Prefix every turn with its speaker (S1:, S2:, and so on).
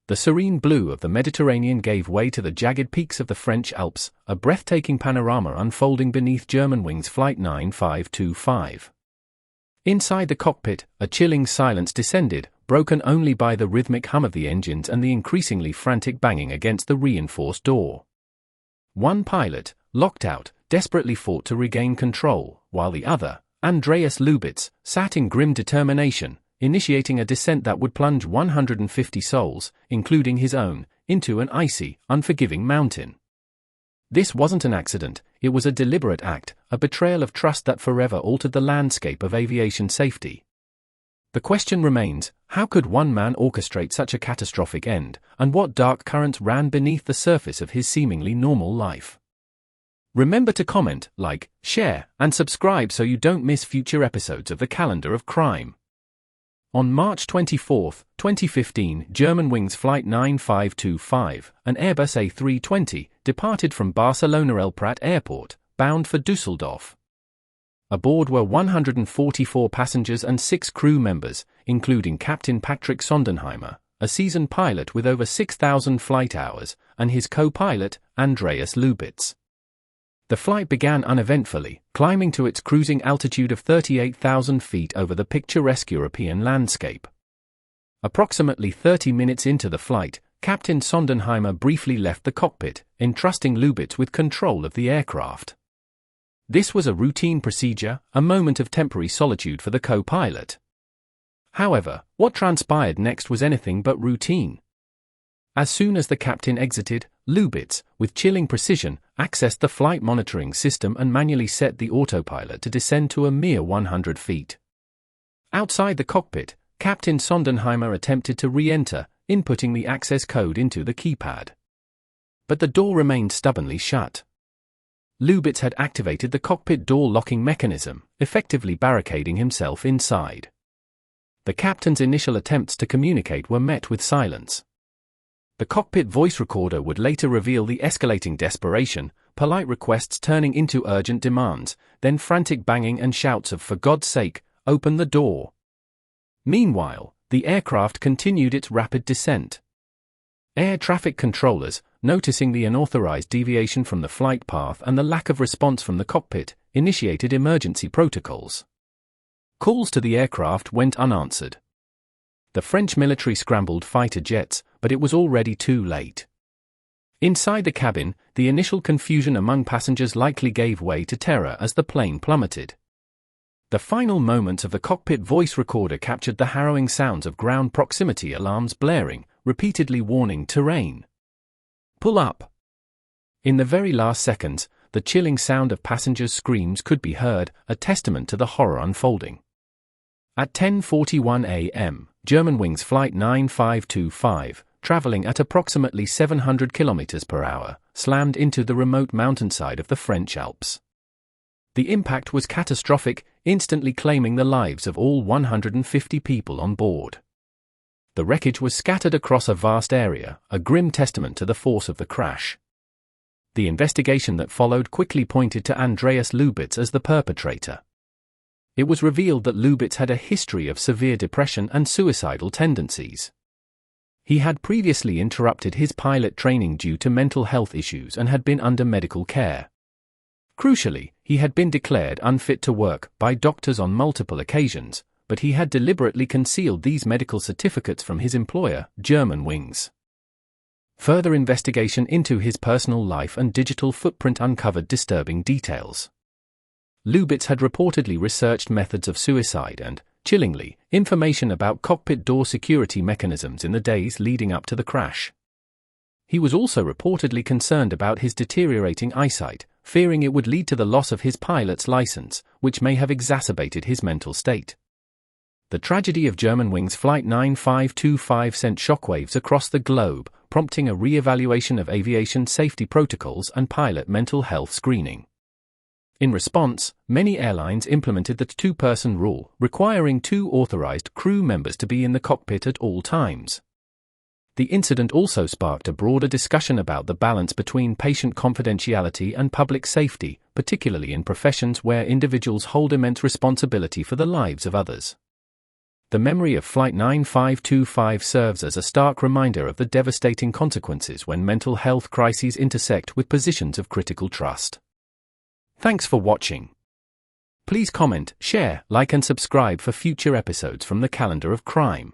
S1: The serene blue of the Mediterranean gave way to the jagged peaks of the French Alps, a breathtaking panorama unfolding beneath Germanwings Flight 9525. Inside the cockpit, a chilling silence descended, broken only by the rhythmic hum of the engines and the increasingly frantic banging against the reinforced door. One pilot, locked out, desperately fought to regain control, while the other, Andreas Lubitz, sat in grim determination, initiating a descent that would plunge 150 souls, including his own, into an icy, unforgiving mountain. This wasn't an accident, it was a deliberate act, a betrayal of trust that forever altered the landscape of aviation safety. The question remains, how could one man orchestrate such a catastrophic end, and what dark currents ran beneath the surface of his seemingly normal life? Remember to comment, like, share, and subscribe so you don't miss future episodes of the Calendar of Crime. On March 24, 2015, Germanwings Flight 9525, an Airbus A320, departed from Barcelona El Prat Airport, bound for Düsseldorf. Aboard were 144 passengers and 6 crew members, including Captain Patrick Sondenheimer, a seasoned pilot with over 6,000 flight hours, and his co-pilot, Andreas Lubitz. The flight began uneventfully, climbing to its cruising altitude of 38,000 feet over the picturesque European landscape. Approximately 30 minutes into the flight, Captain Sondenheimer briefly left the cockpit, entrusting Lubitz with control of the aircraft. This was a routine procedure, a moment of temporary solitude for the co-pilot. However, what transpired next was anything but routine. As soon as the captain exited, Lubitz, with chilling precision, accessed the flight monitoring system and manually set the autopilot to descend to a mere 100 feet. Outside the cockpit, Captain Sondenheimer attempted to re-enter, inputting the access code into the keypad. But the door remained stubbornly shut. Lubitz had activated the cockpit door locking mechanism, effectively barricading himself inside. The captain's initial attempts to communicate were met with silence. The cockpit voice recorder would later reveal the escalating desperation, polite requests turning into urgent demands, then frantic banging and shouts of "for God's sake, open the door." Meanwhile, the aircraft continued its rapid descent. Air traffic controllers, noticing the unauthorized deviation from the flight path and the lack of response from the cockpit, initiated emergency protocols. Calls to the aircraft went unanswered. The French military scrambled fighter jets, but it was already too late. Inside the cabin, the initial confusion among passengers likely gave way to terror as the plane plummeted. The final moments of the cockpit voice recorder captured the harrowing sounds of ground proximity alarms blaring, repeatedly warning terrain. "Pull up." In the very last seconds, the chilling sound of passengers' screams could be heard, a testament to the horror unfolding. At 10:41 a.m., Germanwings Flight 9525, traveling at approximately 700 km per hour, slammed into the remote mountainside of the French Alps. The impact was catastrophic, instantly claiming the lives of all 150 people on board. The wreckage was scattered across a vast area, a grim testament to the force of the crash. The investigation that followed quickly pointed to Andreas Lubitz as the perpetrator. It was revealed that Lubitz had a history of severe depression and suicidal tendencies. He had previously interrupted his pilot training due to mental health issues and had been under medical care. Crucially, he had been declared unfit to work by doctors on multiple occasions, but he had deliberately concealed these medical certificates from his employer, Germanwings. Further investigation into his personal life and digital footprint uncovered disturbing details. Lubitz had reportedly researched methods of suicide and, chillingly, information about cockpit door security mechanisms in the days leading up to the crash. He was also reportedly concerned about his deteriorating eyesight, fearing it would lead to the loss of his pilot's license, which may have exacerbated his mental state. The tragedy of Germanwings Flight 9525 sent shockwaves across the globe, prompting a re-evaluation of aviation safety protocols and pilot mental health screening. In response, many airlines implemented the two-person rule, requiring 2 authorized crew members to be in the cockpit at all times. The incident also sparked a broader discussion about the balance between patient confidentiality and public safety, particularly in professions where individuals hold immense responsibility for the lives of others. The memory of Flight 9525 serves as a stark reminder of the devastating consequences when mental health crises intersect with positions of critical trust. Thanks for watching. Please comment, share, like and subscribe for future episodes from the Calendar of Crime.